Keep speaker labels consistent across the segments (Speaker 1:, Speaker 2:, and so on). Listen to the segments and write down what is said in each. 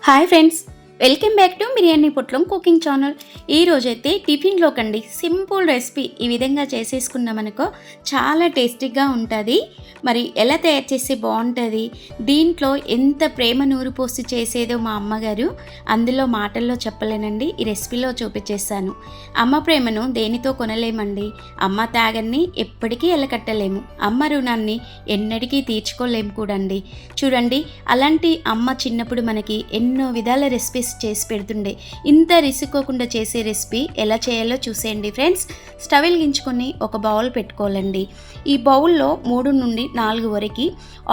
Speaker 1: Hi friends, welcome back to biryani పొట్లం cooking channel. ఈ రోజైతే టిఫిన్లోకండి సింపుల్ రెసిపీ ఈ విధంగా చేసేసుకున్నామనుకో చాలా టేస్టీగా ఉంటుంది. మరి ఎలా తయారు చేస్తే బాగుంటుంది, దీంట్లో ఎంత ప్రేమ నూరు పోసి చేసేదో మా అమ్మగారు అందులో మాటల్లో చెప్పలేనండి. ఈ రెసిపీలో చూపించేస్తాను. అమ్మ ప్రేమను దేనితో కొనలేమండి. అమ్మ త్యాగాన్ని ఎప్పటికీ ఎలకట్టలేము. అమ్మ రుణాన్ని ఎన్నటికీ తీర్చుకోలేము కూడండి. చూడండి, అలాంటి అమ్మ చిన్నప్పుడు మనకి ఎన్నో విధాల రెసిపీస్ చేసి పెడుతుండే. ఇంత రిసుకోకుండా చేసే రెసిపీ ఎలా చేయాలో చూసేయండి ఫ్రెండ్స్. స్టవ్ వెలిగించుకొని ఒక బౌల్ పెట్టుకోవాలండి. ఈ బౌల్లో 3 నుండి 4 వరకు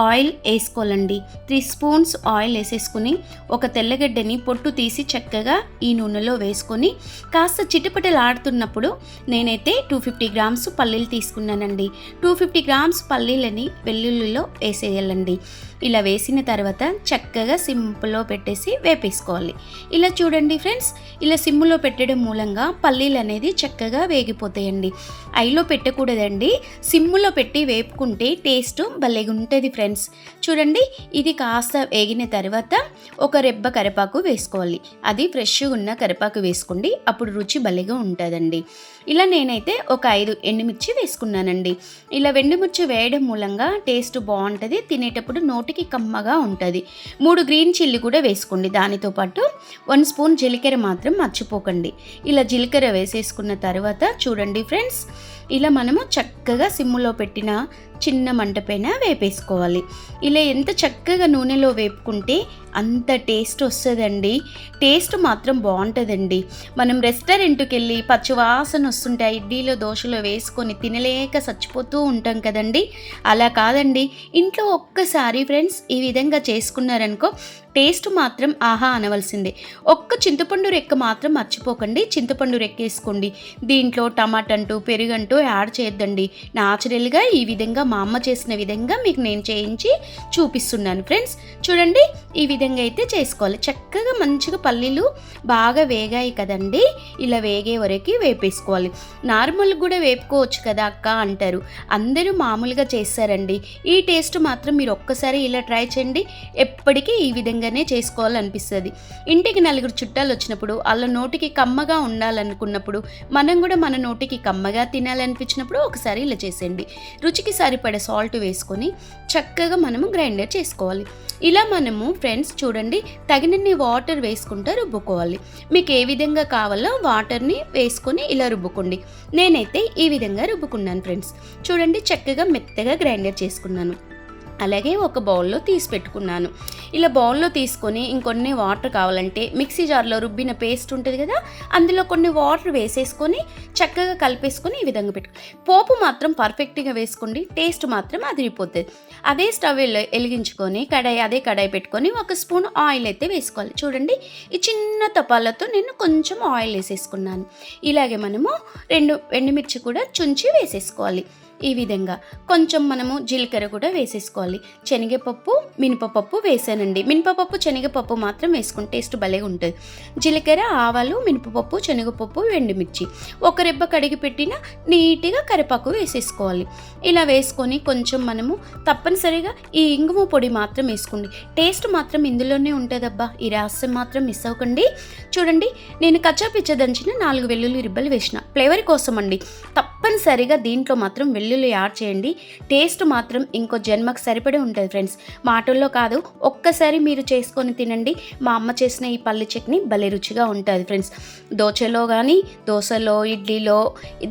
Speaker 1: ఆయిల్ వేసుకోవాలండి. 3 స్పూన్స్ ఆయిల్ వేసేసుకుని ఒక తెల్లగడ్డని పొట్టు తీసి చక్కగా ఈ నూనెలో వేసుకొని కాస్త చిటపటలాడుతున్నప్పుడు నేనైతే 250 గ్రామ్స్ పల్లీలు తీసుకున్నానండి. 250 గ్రామ్స్ పల్లీలని వెల్లుల్లిలో వేసేయాలండి. ఇలా వేసిన తర్వాత చక్కగా సిమ్లో పెట్టేసి వేపేసుకోవాలి. ఇలా చూడండి ఫ్రెండ్స్, ఇలా సిమ్లో పెట్టడం మూలంగా పల్లీలు అనేది చక్కగా వేగిపోతాయండి. ఐలో పెట్టకూడదండి, సిమ్లో పెట్టి వేపుకుంటే టేస్ట్ భలేగా ఉంటుంది ఫ్రెండ్స్. చూడండి, ఇది కాస్త వేగిన తర్వాత ఒక రెబ్బ కరివేపాకు వేసుకోవాలి. అది ఫ్రెష్గా ఉన్న కరివేపాకు వేసుకోండి, అప్పుడు రుచి భలేగా ఉంటుందండి. ఇలా నేనైతే ఒక 5 ఎండుమిర్చి వేసుకున్నానండి. ఇలా ఎండుమిర్చి వేయడం మూలంగా టేస్ట్ బాగుంటుంది, తినేటప్పుడు నోటికి కమ్మగా ఉంటుంది. 3 గ్రీన్ చిల్లీ కూడా వేసుకోండి. దానితో పాటు 1 స్పూన్ జీలకర్ర మాత్రం మర్చిపోకండి. ఇలా జీలకర్ర వేసేసుకున్న తర్వాత చూడండి ఫ్రెండ్స్, ఇలా మనము చక్కగా సిమ్ములో పెట్టిన చిన్న మంట పైన వేపేసుకోవాలి. ఇలా ఎంత చక్కగా నూనెలో వేపుకుంటే అంత టేస్ట్ వస్తుందండి. టేస్ట్ మాత్రం బాగుంటుందండి. మనం రెస్టారెంట్కి వెళ్ళి పచ్చివాసన వస్తుంటే ఇడ్లీలో దోశలో వేసుకొని తినలేక చచ్చిపోతూ ఉంటాం కదండి. అలా కాదండి, ఇంట్లో ఒక్కసారి ఫ్రెండ్స్ ఈ విధంగా చేసుకున్నారనుకో టేస్ట్ మాత్రం ఆహా అనవలసిందే. ఒక్క చింతపండు రెక్క మాత్రం మర్చిపోకండి, చింతపండు రెక్క వేసుకోండి. దీంట్లో టమాటంటూ పెరుగంటూ యాడ్ చేయొద్దండి. న్యాచురల్గా ఈ విధంగా మా అమ్మ చేసిన విధంగా మీకు నేను చేయించి చూపిస్తున్నాను ఫ్రెండ్స్. చూడండి, ఈ విధంగా అయితే చేసుకోవాలి. చక్కగా మంచిగా పల్లీలు బాగా వేగాయి కదండి. ఇలా వేగే వరకు వేపేసుకోవాలి. నార్మల్ కూడా వేపుకోవచ్చు కదా అక్క అంటారు. అందరూ మామూలుగా చేస్తారండి. ఈ టేస్ట్ మాత్రం మీరు ఒక్కసారి ఇలా ట్రై చేయండి. ఎప్పటికీ ఈ విధంగానే చేసుకోవాలనిపిస్తుంది. ఇంటికి 4 చుట్టాలు వచ్చినప్పుడు వాళ్ళ నోటికి కమ్మగా ఉండాలనుకున్నప్పుడు, మనం కూడా మన నోటికి కమ్మగా తినాలనిపించినప్పుడు ఒకసారి ఇలా చేసేయండి. రుచికి సరిపడే సాల్ట్ వేసుకొని చక్కగా మనము గ్రైండర్ చేసుకోవాలి. ఇలా మనము ఫ్రెండ్స్ చూడండి తగినన్ని వాటర్ వేసుకుంటూ రుబ్బుకోవాలి. మీకు ఏ విధంగా కావాలో వాటర్ని వేసుకొని ఇలా రుబ్బుకోండి. నేనైతే ఈ విధంగా రుబ్బుకున్నాను ఫ్రెండ్స్. చూడండి, చక్కగా మెత్తగా గ్రైండర్ చేసుకున్నాను. అలాగే ఒక బౌల్లో తీసి పెట్టుకున్నాను. ఇలా బౌల్లో తీసుకొని ఇంకొన్ని వాటర్ కావాలంటే మిక్సీ జార్లో రుబ్బిన పేస్ట్ ఉంటుంది కదా, అందులో కొన్ని వాటర్ వేసేసుకొని చక్కగా కలిపేసుకొని ఈ విధంగా పోపు మాత్రం పర్ఫెక్ట్గా వేసుకోండి. టేస్ట్ మాత్రం అదిరిపోతుంది. అదే స్టవ్ వెలిగించుకొని అదే కడాయి పెట్టుకొని 1 స్పూన్ ఆయిల్ అయితే వేసుకోవాలి. చూడండి, ఈ చిన్న తపాలతో నేను కొంచెం ఆయిల్ వేసేసుకున్నాను. ఇలాగే మనము 2 ఎండుమిర్చి కూడా చుంచి వేసేసుకోవాలి. ఈ విధంగా కొంచెం మనము జీలకర్ర కూడా వేసేసుకోవాలి. శనగపప్పు మినపపప్పు వేసానండి. మినపపప్పు శనగపప్పు మాత్రం వేసుకుంటే టేస్ట్ భలేగా ఉంటుంది. జీలకర్ర ఆవాలు మినపపప్పు శనగపప్పు ఎండుమిర్చి ఒక రెబ్బ కడిగి పెట్టిన నీట్గా కరివేపాకు వేసేసుకోవాలి. ఇలా వేసుకొని కొంచెం మనము తప్పనిసరిగా ఈ ఇంగువ పొడి మాత్రం వేసుకోండి. టేస్ట్ మాత్రం ఇందులోనే ఉంటుందబ్బా, ఈ రహస్యం మాత్రం మిస్ అవ్వకండి. చూడండి, నేను కచ్చాపిచ్చ దంచిన 4 వెల్లుల్లి రిబ్బలు వేసిన ఫ్లేవర్ కోసం అండి. తప్పనిసరిగా దీంట్లో మాత్రం వెల్లుల్లి యాడ్ చేయండి. టేస్ట్ మాత్రం ఇంకో జన్మకు సరిపడే ఉంటుంది ఫ్రెండ్స్. మాటల్లో కాదు, ఒక్కసారి మీరు చేసుకొని తినండి. మా అమ్మ చేసిన ఈ పల్లి చట్నీ భలే రుచిగా ఉంటుంది ఫ్రెండ్స్. దోశలో ఇడ్లీలో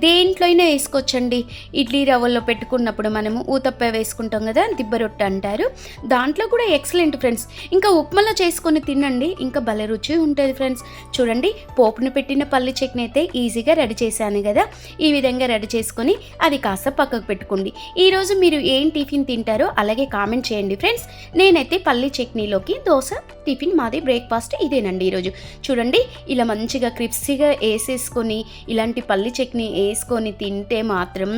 Speaker 1: దేంట్లో అయినా వేసుకోవచ్చండి. ఇడ్లీ రవ్వల్లో పెట్టుకున్నప్పుడు మనము ఊతప్ప వేసుకుంటాం కదా, దిబ్బ రొట్టె అంటారు, దాంట్లో కూడా ఎక్సలెంట్ ఫ్రెండ్స్. ఇంకా ఉప్మాలో చేసుకొని తినండి, ఇంకా భలే రుచి ఉంటుంది ఫ్రెండ్స్. చూడండి, పోపును పెట్టిన పల్లి చట్నీ అయితే ఈజీగా రెడీ చేశాను కదా. ఈ విధంగా రెడీ చేసుకొని అది కాస్త పక్కకు పెట్టుకోండి. ఈరోజు మీరు ఏం టిఫిన్ తింటారో అలాగే కామెంట్ చేయండి ఫ్రెండ్స్. నేనైతే పల్లి చట్నీలోకి దోశ టిఫిన్, మాది బ్రేక్ఫాస్ట్ ఇదేనండి ఈరోజు. చూడండి, ఇలా మంచిగా క్రిప్సీగా వేసేసుకొని ఇలాంటి పల్లి చట్నీ వేసుకొని తింటే మాత్రం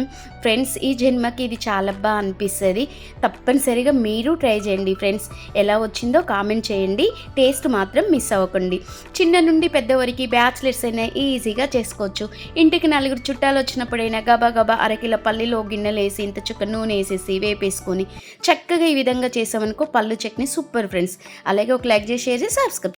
Speaker 1: ఫ్రెండ్స్ ఈ జన్మకి ఇది చాలా బాగా అనిపిస్తుంది. తప్పనిసరిగా మీరు ట్రై చేయండి ఫ్రెండ్స్. ఎలా వచ్చిందో కామెంట్ చేయండి. టేస్ట్ మాత్రం మిస్ అవ్వకండి. చిన్న నుండి పెద్ద వరకు బ్యాచిలర్స్ అయినా ఈజీగా చేసుకోవచ్చు. ఇంటికి 4 చుట్టాలు వచ్చినప్పుడైనా గబా గబా అరకిలో పల్లీలో గిన్నెలు వేసి ఇంత చుక్క నూనె వేసేసి వేపేసుకొని చక్కగా ఈ విధంగా చేసామనుకో పల్లి చట్నీ సూపర్ ఫ్రెండ్స్. అలాగే ఒక లైక్ చేసి షేర్ చేసి సబ్స్క్రైబ్